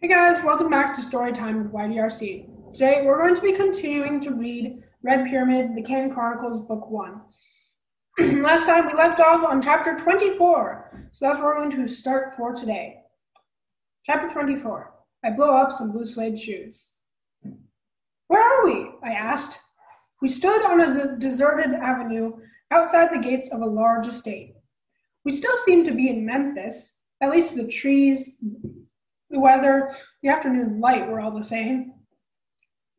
Hey guys, welcome back to Storytime with YDRC. Today we're going to be continuing to read Red Pyramid, the Kane Chronicles, Book 1. Last time we left off on chapter 24, so that's where we're going to start for today. Chapter 24, I blow up some blue suede shoes. Where are we? I asked. We stood on a deserted avenue outside the gates of a large estate. We still seemed to be in Memphis, at least the trees, the weather, the afternoon light were all the same.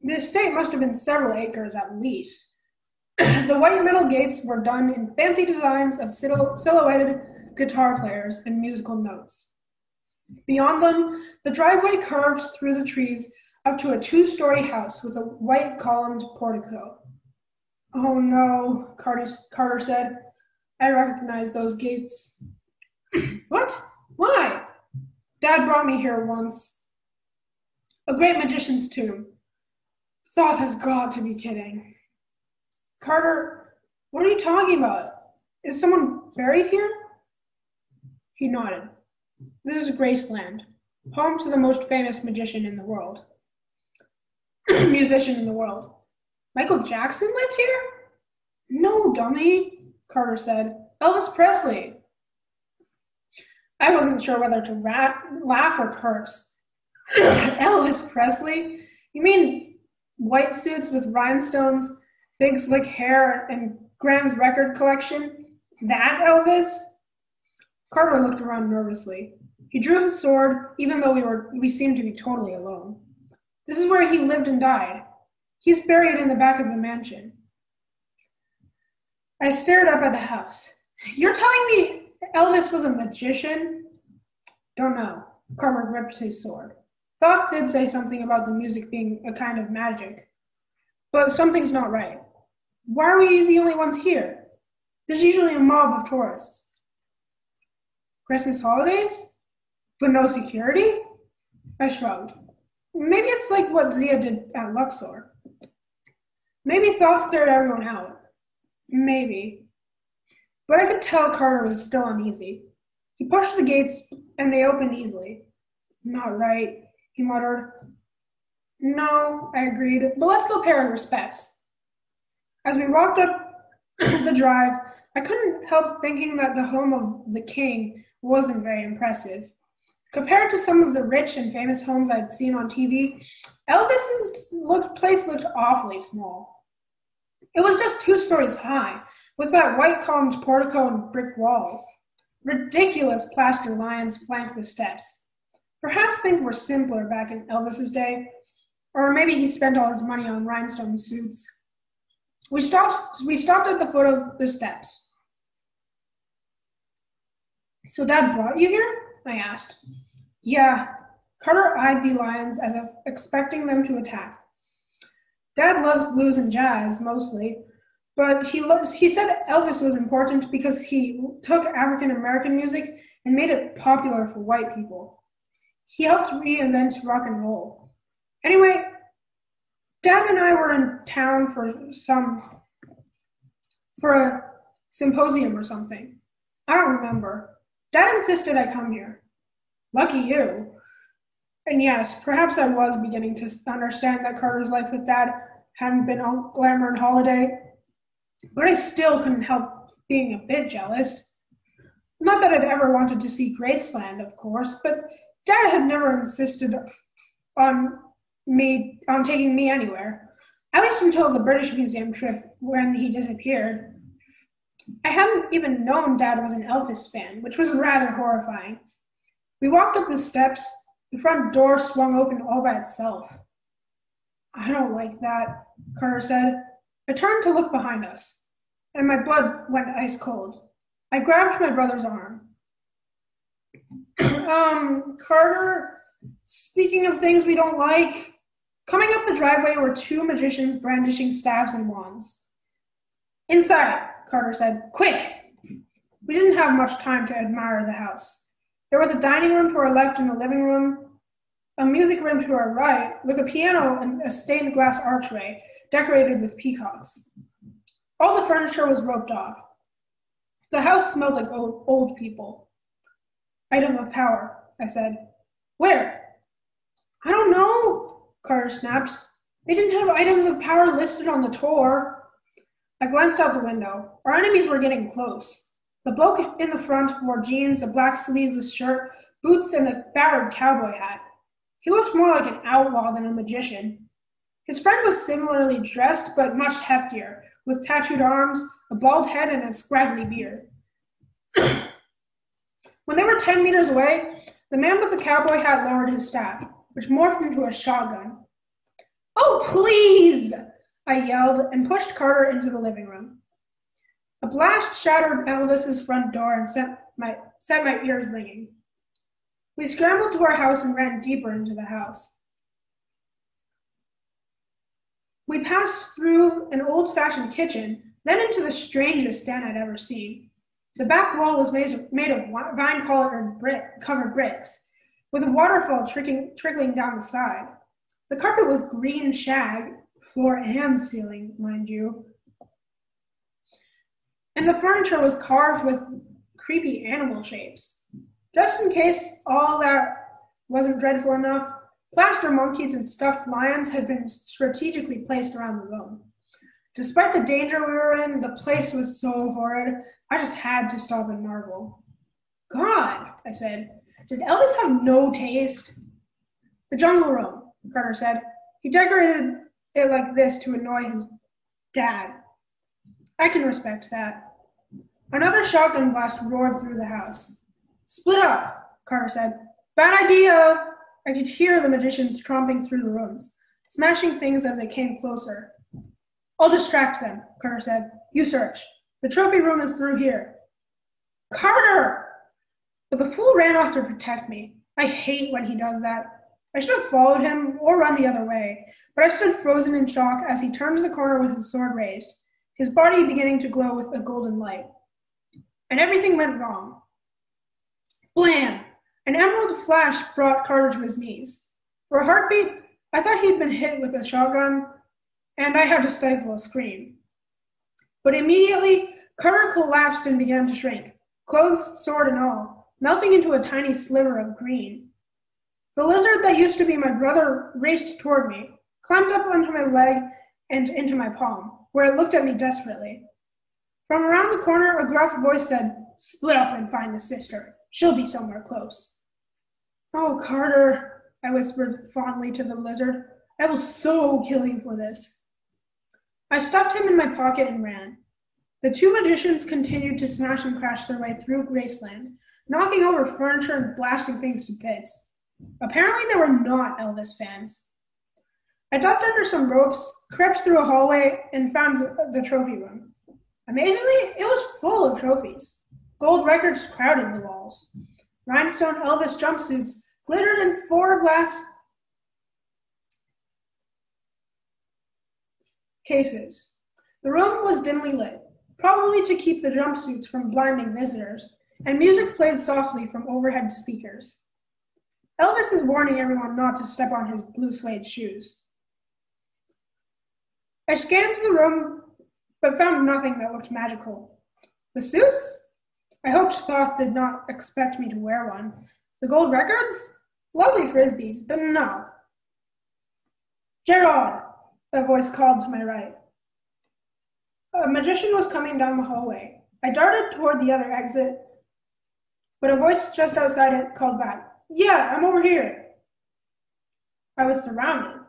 The estate must have been several acres at least. The white metal gates were done in fancy designs of silhouetted guitar players and musical notes. Beyond them, the driveway curved through the trees up to a two-story house with a white columned portico. Oh no, Carter said. I recognize those gates. What? Why? Dad brought me here once. A great magician's tomb. Thoth has got to be kidding. Carter, what are you talking about? Is someone buried here? He nodded. This is Graceland, home to the most famous magician in the world. Musician in the world. Michael Jackson lived here? No, dummy, Carter said. Elvis Presley. I wasn't sure whether to laugh or curse. Elvis Presley? You mean white suits with rhinestones, big slick hair, and Grand's record collection? That Elvis? Carter looked around nervously. He drew his sword, even though we seemed to be totally alone. This is where he lived and died. He's buried in the back of the mansion. I stared up at the house. You're telling me Elvis was a magician? Don't know. Carter gripped his sword. Thoth did say something about the music being a kind of magic. But something's not right. Why are we the only ones here? There's usually a mob of tourists. Christmas holidays? But no security? I shrugged. Maybe it's like what Zia did at Luxor. Maybe Thoth cleared everyone out. Maybe. But I could tell Carter was still uneasy. He pushed the gates, and they opened easily. Not right, he muttered. No, I agreed, but let's go pay our respects. As we walked up the drive, I couldn't help thinking that the home of the king wasn't very impressive. Compared to some of the rich and famous homes I'd seen on TV, Elvis's place looked awfully small. It was just 2 stories high, with that white columned portico and brick walls. Ridiculous plaster lions flanked the steps. Perhaps things were simpler back in Elvis's day, or maybe he spent all his money on rhinestone suits. We stopped at the foot of the steps. So Dad brought you here? I asked. Yeah. Carter eyed the lions as if expecting them to attack. Dad loves blues and jazz, mostly, but he said Elvis was important because he took African-American music and made it popular for white people. He helped reinvent rock and roll. Anyway, Dad and I were in town for a symposium or something. I don't remember. Dad insisted I come here. Lucky you. And yes, perhaps I was beginning to understand that Carter's life with Dad hadn't been all glamour and holiday, but I still couldn't help being a bit jealous. Not that I'd ever wanted to see Graceland, of course, but Dad had never insisted on taking me anywhere, at least until the British Museum trip when he disappeared. I hadn't even known Dad was an Elvis fan, which was rather horrifying. We walked up the steps. The front door swung open all by itself. I don't like that, Carter said. I turned to look behind us, and my blood went ice cold. I grabbed my brother's arm. Carter, speaking of things we don't like, coming up the driveway were 2 magicians brandishing staves and wands. Inside, Carter said. Quick! We didn't have much time to admire the house. There was a dining room to our left and a living room, a music room to our right, with a piano and a stained glass archway decorated with peacocks. All the furniture was roped off. The house smelled like old people. Item of power, I said. Where? I don't know, Carter snapped. They didn't have items of power listed on the tour. I glanced out the window. Our enemies were getting close. The bloke in the front wore jeans, a black sleeveless shirt, boots, and a battered cowboy hat. He looked more like an outlaw than a magician. His friend was similarly dressed, but much heftier, with tattooed arms, a bald head, and a scraggly beard. When they were 10 meters away, the man with the cowboy hat lowered his staff, which morphed into a shotgun. "Oh, please!" I yelled and pushed Carter into the living room. A blast shattered Elvis's front door and set my ears ringing. We scrambled to our house and ran deeper into the house. We passed through an old-fashioned kitchen, then into the strangest den I'd ever seen. The back wall was made of vine-covered bricks, with a waterfall trickling down the side. The carpet was green shag, floor and ceiling, mind you. And the furniture was carved with creepy animal shapes. Just in case all that wasn't dreadful enough, plaster monkeys and stuffed lions had been strategically placed around the room. Despite the danger we were in, the place was so horrid, I just had to stop and marvel. "God," I said, "did Elvis have no taste?" "The jungle room," Carter said. "He decorated it like this to annoy his dad." I can respect that. Another shotgun blast roared through the house. "Split up," Carter said. "Bad idea." I could hear the magicians tromping through the rooms, smashing things as they came closer. "I'll distract them," Carter said. "You search. The trophy room is through here." "Carter!" But the fool ran off to protect me. I hate when he does that. I should have followed him or run the other way, but I stood frozen in shock as he turned the corner with his sword raised, his body beginning to glow with a golden light. And everything went wrong. Blam! An emerald flash brought Carter to his knees. For a heartbeat, I thought he'd been hit with a shotgun, and I had to stifle a scream. But immediately, Carter collapsed and began to shrink, clothes, sword, and all, melting into a tiny sliver of green. The lizard that used to be my brother raced toward me, climbed up onto my leg and into my palm, where it looked at me desperately. From around the corner, a gruff voice said, "Split up and find the sister. She'll be somewhere close." "Oh, Carter," I whispered fondly to the lizard, "I will so kill you for this." I stuffed him in my pocket and ran. The two magicians continued to smash and crash their way through Graceland, knocking over furniture and blasting things to bits. Apparently they were not Elvis fans. I ducked under some ropes, crept through a hallway, and found the trophy room. Amazingly, it was full of trophies. Gold records crowded the walls. Rhinestone Elvis jumpsuits glittered in 4 glass cases. The room was dimly lit, probably to keep the jumpsuits from blinding visitors, and music played softly from overhead speakers. Elvis is warning everyone not to step on his blue suede shoes. I scanned the room, but found nothing that looked magical. The suits? I hoped Thoth did not expect me to wear one. The gold records? Lovely frisbees, but no. "Gerard," a voice called to my right. A magician was coming down the hallway. I darted toward the other exit, but a voice just outside it called back, "Yeah, I'm over here." I was surrounded.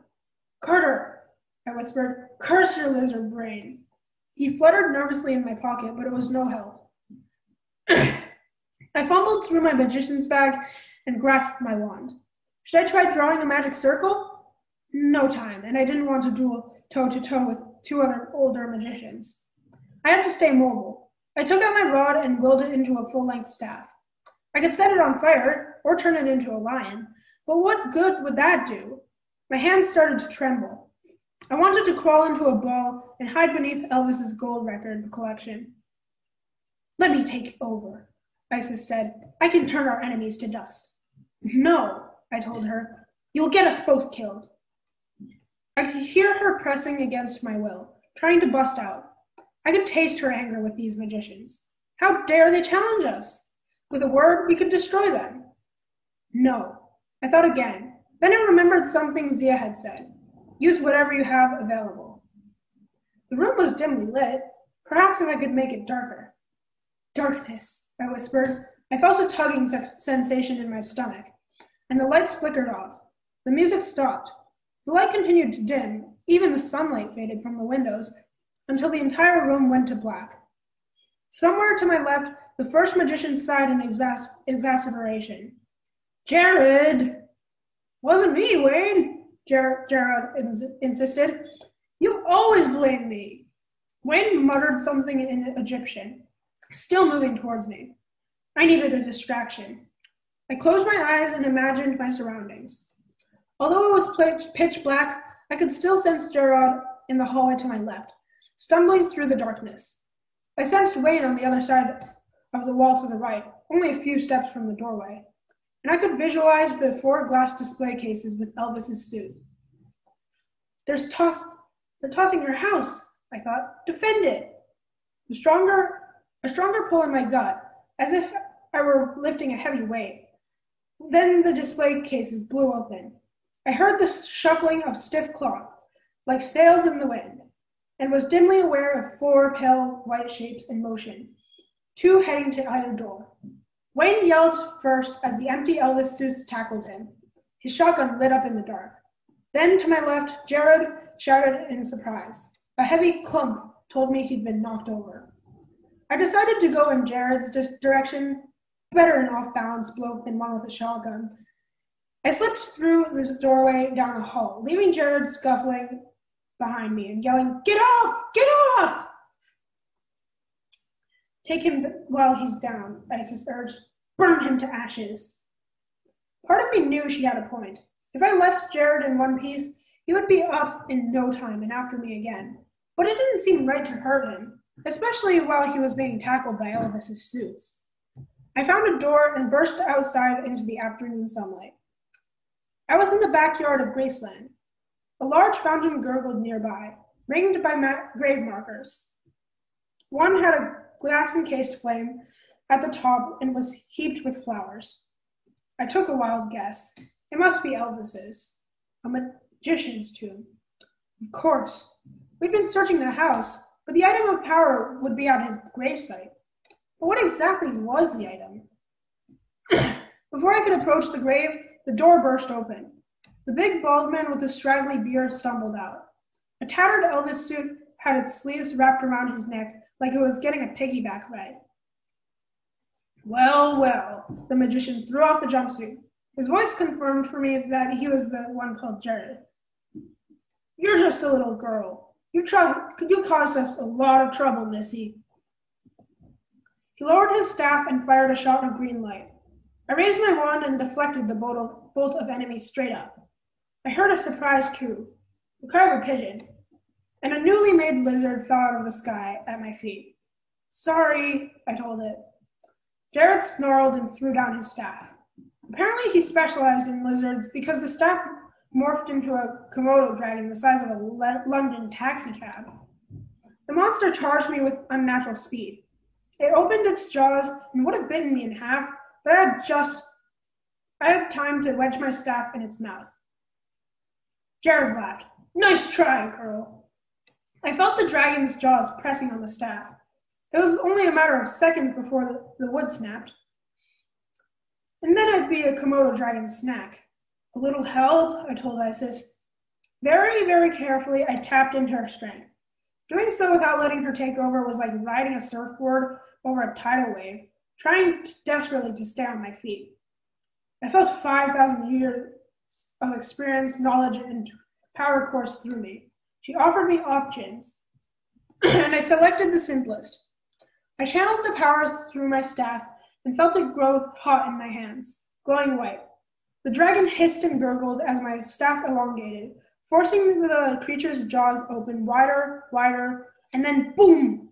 "Carter," I whispered, "curse your lizard brain." He fluttered nervously in my pocket, but it was no help. I fumbled through my magician's bag and grasped my wand. Should I try drawing a magic circle? No time, and I didn't want to duel toe-to-toe with 2 other older magicians. I had to stay mobile. I took out my rod and willed it into a full-length staff. I could set it on fire or turn it into a lion, but what good would that do? My hands started to tremble. I wanted to crawl into a ball and hide beneath Elvis's gold record collection. "Let me take over," Isis said. "I can turn our enemies to dust." "No," I told her. "You'll get us both killed." I could hear her pressing against my will, trying to bust out. I could taste her anger with these magicians. How dare they challenge us? With a word, we could destroy them. No. I thought again. Then I remembered something Zia had said. Use whatever you have available. The room was dimly lit. Perhaps if I could make it darker. Darkness, I whispered. I felt a tugging sensation in my stomach, and the lights flickered off. The music stopped. The light continued to dim. Even the sunlight faded from the windows until the entire room went to black. Somewhere to my left, the first magician sighed in exasperation. Jared! Wasn't me, Wayne, Jared insisted. You always blame me. Wayne muttered something in Egyptian, still moving towards me. I needed a distraction. I closed my eyes and imagined my surroundings. Although it was pitch black, I could still sense Jared in the hallway to my left, stumbling through the darkness. I sensed Wayne on the other side of the wall to the right, only a few steps from the doorway, and I could visualize the 4 glass display cases with Elvis's suit. They're tossing your house, I thought. Defend it. A stronger pull in my gut, as if I were lifting a heavy weight. Then the display cases blew open. I heard the shuffling of stiff cloth, like sails in the wind, and was dimly aware of 4 pale white shapes in motion, 2 heading to either door. Wayne yelled first as the empty Elvis suits tackled him. His shotgun lit up in the dark. Then, to my left, Jared shouted in surprise. A heavy clump told me he'd been knocked over. I decided to go in Jared's direction, better an off-balance bloke than one with a shotgun. I slipped through the doorway down the hall, leaving Jared scuffling behind me and yelling, "Get off! Get off!" Take him while he's down, Isis urged. Burn him to ashes. Part of me knew she had a point. If I left Jared in one piece, he would be up in no time and after me again. But it didn't seem right to hurt him, especially while he was being tackled by Elvis's suits. I found a door and burst outside into the afternoon sunlight. I was in the backyard of Graceland. A large fountain gurgled nearby, ringed by grave markers. One had a glass-encased flame at the top and was heaped with flowers. I took a wild guess. It must be Elvis's, a magician's tomb. Of course. We'd been searching the house, but the item of power would be at his gravesite. But what exactly was the item? Before I could approach the grave, the door burst open. The big bald man with the straggly beard stumbled out. A tattered Elvis suit had its sleeves wrapped around his neck like it was getting a piggyback ride. Well, well, the magician threw off the jumpsuit. His voice confirmed for me that he was the one called Jared. You're just a little girl. You caused us a lot of trouble, Missy. He lowered his staff and fired a shot of green light. I raised my wand and deflected the bolt of enemies straight up. I heard a surprise coo, the cry of a pigeon, and a newly made lizard fell out of the sky at my feet. Sorry, I told it. Jared snarled and threw down his staff. Apparently he specialized in lizards because the staff morphed into a Komodo dragon the size of a London taxicab. The monster charged me with unnatural speed. It opened its jaws and would have bitten me in half, but I had time to wedge my staff in its mouth. Jared laughed. Nice try, girl. I felt the dragon's jaws pressing on the staff. It was only a matter of seconds before the wood snapped. And then I'd be a Komodo dragon snack. A little help, I told Isis. Very, very carefully, I tapped into her strength. Doing so without letting her take over was like riding a surfboard over a tidal wave, trying desperately to stay on my feet. I felt 5,000 years of experience, knowledge, and power course through me. She offered me options, and I selected the simplest. I channeled the power through my staff and felt it grow hot in my hands, glowing white. The dragon hissed and gurgled as my staff elongated, forcing the creature's jaws open wider, and then boom!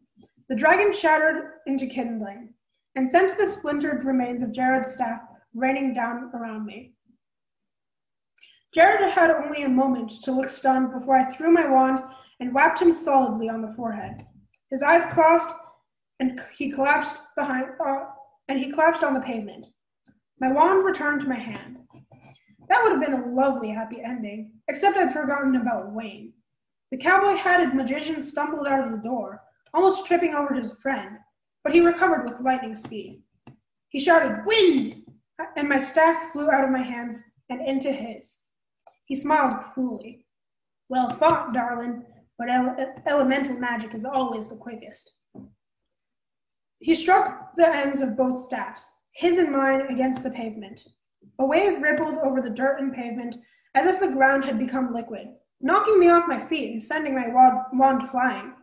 The dragon shattered into kindling and sent the splintered remains of Jared's staff raining down around me. Jared had only a moment to look stunned before I threw my wand and whacked him solidly on the forehead. His eyes crossed, and he collapsed on the pavement. My wand returned to my hand. that would have been a lovely happy ending, except I'd forgotten about Wayne. The cowboy-hatted magician stumbled out of the door, almost tripping over his friend, but he recovered with lightning speed. He shouted, "Wind!" and my staff flew out of my hands and into his. He smiled cruelly. "Well fought, darling, but elemental magic is always the quickest." He struck the ends of both staffs, his and mine against the pavement. A wave rippled over the dirt and pavement as if the ground had become liquid, knocking me off my feet and sending my wand flying.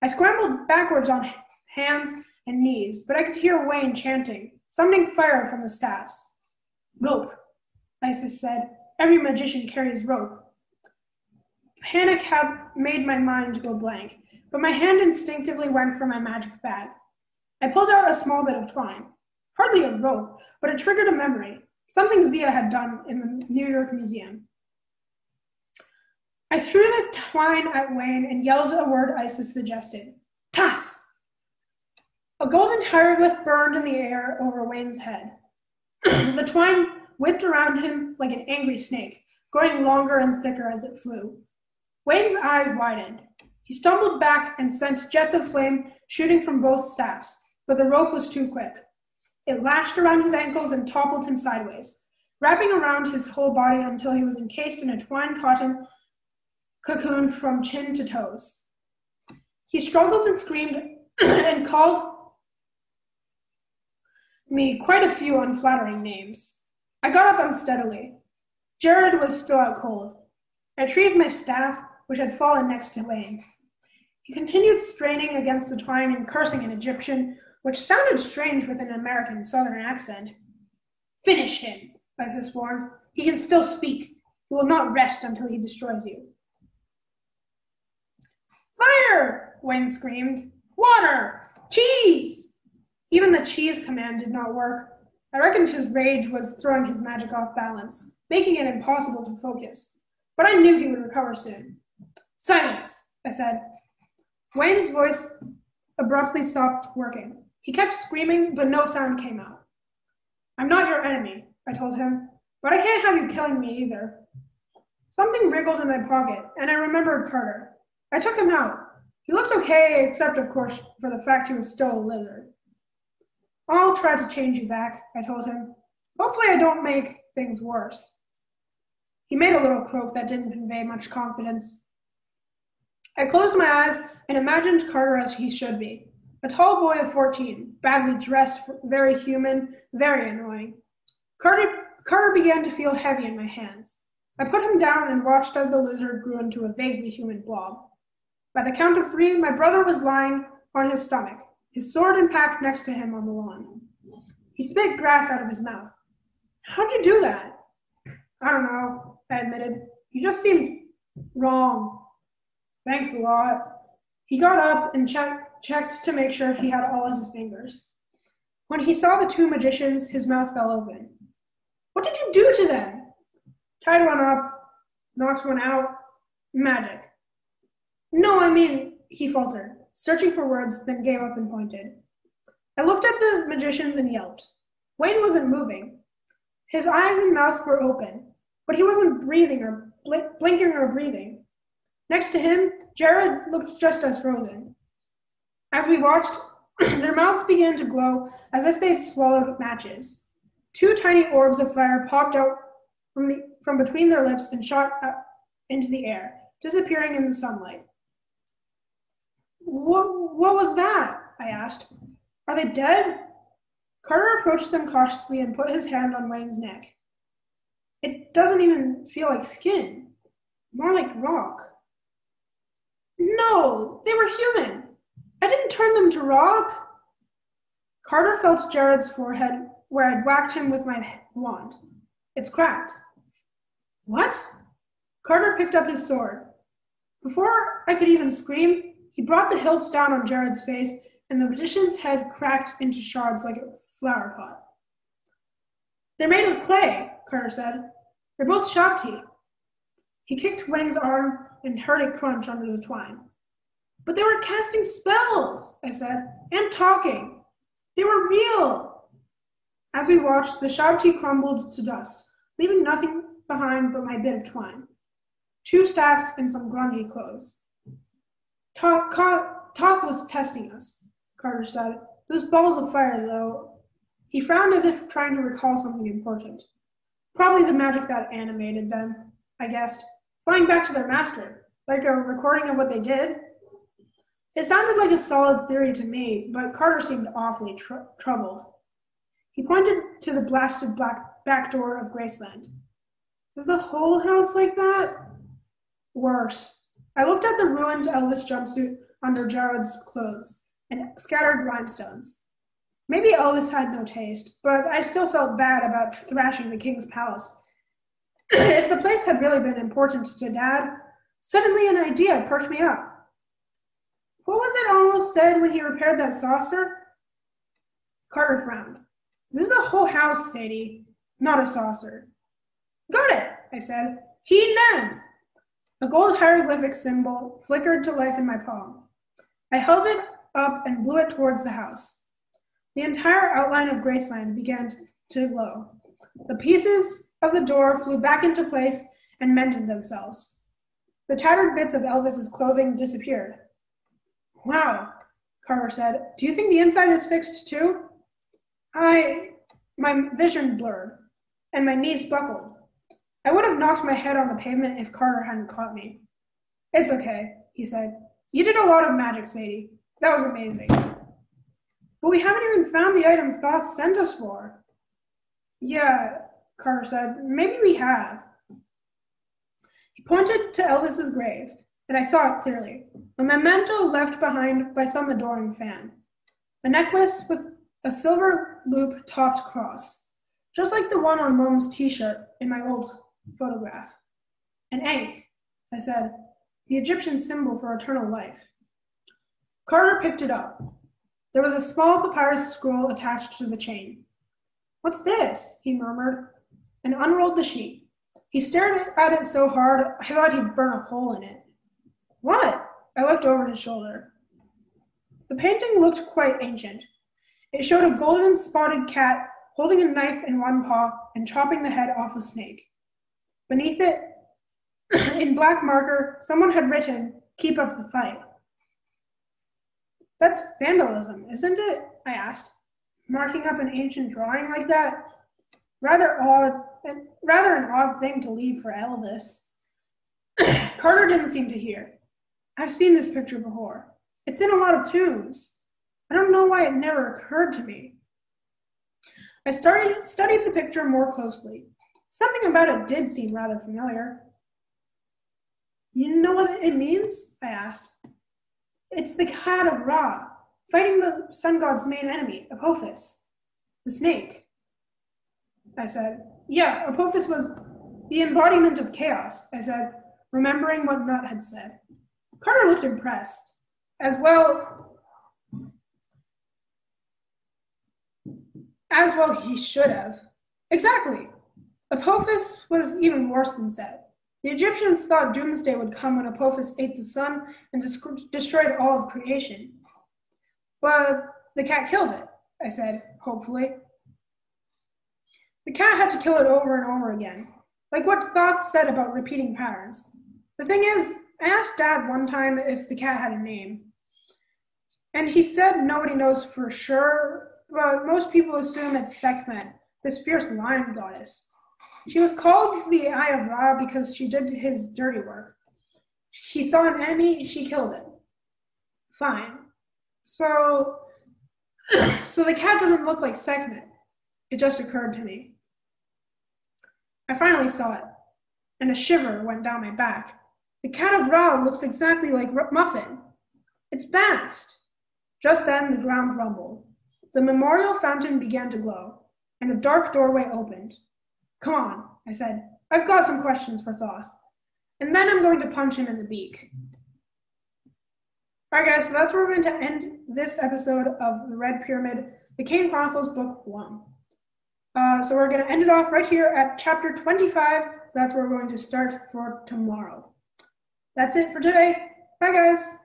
I scrambled backwards on hands and knees, but I could hear Wayne chanting, summoning fire from the staffs. "Rope," Isis said. "Every magician carries rope." Panic had made my mind go blank, but my hand instinctively went for my magic bag. I pulled out a small bit of twine. Hardly a rope, but it triggered a memory, something Zia had done in the New York Museum. I threw the twine at Wayne and yelled a word Isis suggested. "Tass!" A golden hieroglyph burned in the air over Wayne's head. The twine whipped around him like an angry snake, growing longer and thicker as it flew. Wayne's eyes widened. He stumbled back and sent jets of flame shooting from both staffs, but the rope was too quick. It lashed around his ankles and toppled him sideways, wrapping around his whole body until he was encased in a twine cotton cocoon from chin to toes. He struggled and screamed and called me quite a few unflattering names. I got up unsteadily. Jared was still out cold. I retrieved my staff, which had fallen next to Wayne. He continued straining against the twine and cursing in Egyptian, which sounded strange with an American southern accent. "Finish him," Isis warned. "He can still speak. He will not rest until he destroys you." "Fire!" Wayne screamed. "Water! Cheese!" Even the cheese command did not work. I reckoned his rage was throwing his magic off balance, making it impossible to focus. But I knew he would recover soon. "Silence," I said. Wayne's voice abruptly stopped working. He kept screaming, but no sound came out. "I'm not your enemy," I told him, "but I can't have you killing me either." Something wriggled in my pocket, and I remembered Carter. I took him out. He looked okay, except, of course, for the fact he was still a lizard. "I'll try to change you back," I told him. "Hopefully I don't make things worse." He made a little croak that didn't convey much confidence. I closed my eyes and imagined Carter as he should be. A tall boy of 14, badly dressed, very human, very annoying. Carter began to feel heavy in my hands. I put him down and watched as the lizard grew into a vaguely human blob. By the count of 3, my brother was lying on his stomach, his sword and pack next to him on the lawn. He spit grass out of his mouth. "How'd you do that?" "I don't know," I admitted. "You just seemed wrong." "Thanks a lot." He got up and checked to make sure he had all his fingers. When he saw the 2 magicians, his mouth fell open. "What did you do to them?" "Tied one up, knocked one out. Magic." "No, I mean," he faltered, searching for words, then gave up and pointed. I looked at the magicians and yelped. Wayne wasn't moving. His eyes and mouth were open, but he wasn't breathing or blinking or breathing. Next to him, Jared looked just as frozen. As we watched, their mouths began to glow as if they'd swallowed matches. 2 tiny orbs of fire popped out from between their lips and shot up into the air, disappearing in the sunlight. What was that?" I asked. "Are they dead?" Carter approached them cautiously and put his hand on Wayne's neck. "It doesn't even feel like skin, more like rock." "No, they were human. I didn't turn them to rock." Carter felt Jared's forehead where I'd whacked him with my wand. "It's cracked." "What?" Carter picked up his sword. Before I could even scream, he brought the hilt down on Jared's face, and the magician's head cracked into shards like a flower pot. "They're made of clay," Carter said. "They're both Shakti." He kicked Wayne's arm and heard it crunch under the twine. "But they were casting spells," I said, "and talking. They were real." As we watched, the Shakti crumbled to dust, leaving nothing behind but my bit of twine. 2 staffs and some grungy clothes. Toth was testing us, Carter said. Those balls of fire, though. He frowned as if trying to recall something important. Probably the magic that animated them, I guessed. Flying back to their master, like a recording of what they did. It sounded like a solid theory to me, but Carter seemed awfully troubled. He pointed to the blasted back door of Graceland. Is the whole house like that? Worse. I looked at the ruined Elvis jumpsuit under Jared's clothes and scattered rhinestones. Maybe Elvis had no taste, but I still felt bad about thrashing the king's palace. If the place had really been important to Dad, suddenly an idea perked me up. What was it almost said when he repaired that saucer? Carter frowned. This is a whole house, Sadie, not a saucer. Got it, I said. He them. A gold hieroglyphic symbol flickered to life in my palm. I held it up and blew it towards the house. The entire outline of Graceland began to glow. The pieces of the door flew back into place and mended themselves. The tattered bits of Elvis's clothing disappeared. Wow, Carter said. Do you think the inside is fixed too? My vision blurred, and my knees buckled. I would have knocked my head on the pavement if Carter hadn't caught me. It's okay, he said. You did a lot of magic, Sadie. That was amazing. But we haven't even found the item Thoth sent us for. Yeah, Carter said. Maybe we have. He pointed to Elvis's grave, and I saw it clearly. A memento left behind by some adoring fan. A necklace with a silver loop-topped cross, just like the one on Mom's t-shirt in my old photograph. An egg, I said, the Egyptian symbol for eternal life. Carter picked it up. There was a small papyrus scroll attached to the chain. What's this? He murmured, and unrolled the sheet. He stared at it so hard, I thought he'd burn a hole in it. What? I looked over his shoulder. The painting looked quite ancient. It showed a golden spotted cat holding a knife in one paw and chopping the head off a snake. Beneath it, in black marker, someone had written, "Keep up the fight." That's vandalism, isn't it? I asked. Marking up an ancient drawing like that? Rather an odd thing to leave for Elvis. Carter didn't seem to hear. I've seen this picture before. It's in a lot of tombs. I don't know why it never occurred to me. I studied the picture more closely. Something about it did seem rather familiar. You know what it means? I asked. It's the cat of Ra, fighting the sun god's main enemy, Apophis, the snake. I said. Yeah, Apophis was the embodiment of chaos, I said, remembering what Nut had said. Carter looked impressed. As well he should have. Exactly. Apophis was even worse than said. The Egyptians thought doomsday would come when Apophis ate the sun and destroyed all of creation. But the cat killed it, I said, hopefully. The cat had to kill it over and over again, like what Thoth said about repeating patterns. The thing is, I asked Dad one time if the cat had a name, and he said nobody knows for sure, but most people assume it's Sekhmet, this fierce lion goddess. She was called the Eye of Ra because she did his dirty work. He saw an enemy, she killed it. Fine. So the cat doesn't look like Sekhmet. It just occurred to me. I finally saw it, and a shiver went down my back. The cat of Ra looks exactly like Muffin. It's Bast. Just then, the ground rumbled. The memorial fountain began to glow, and a dark doorway opened. Come on, I said. I've got some questions for Thoth. And then I'm going to punch him in the beak. All right, guys, so that's where we're going to end this episode of The Red Pyramid, the Kane Chronicles, Book 1. So we're going to end it off right here at chapter 25. So that's where we're going to start for tomorrow. That's it for today. Bye, guys.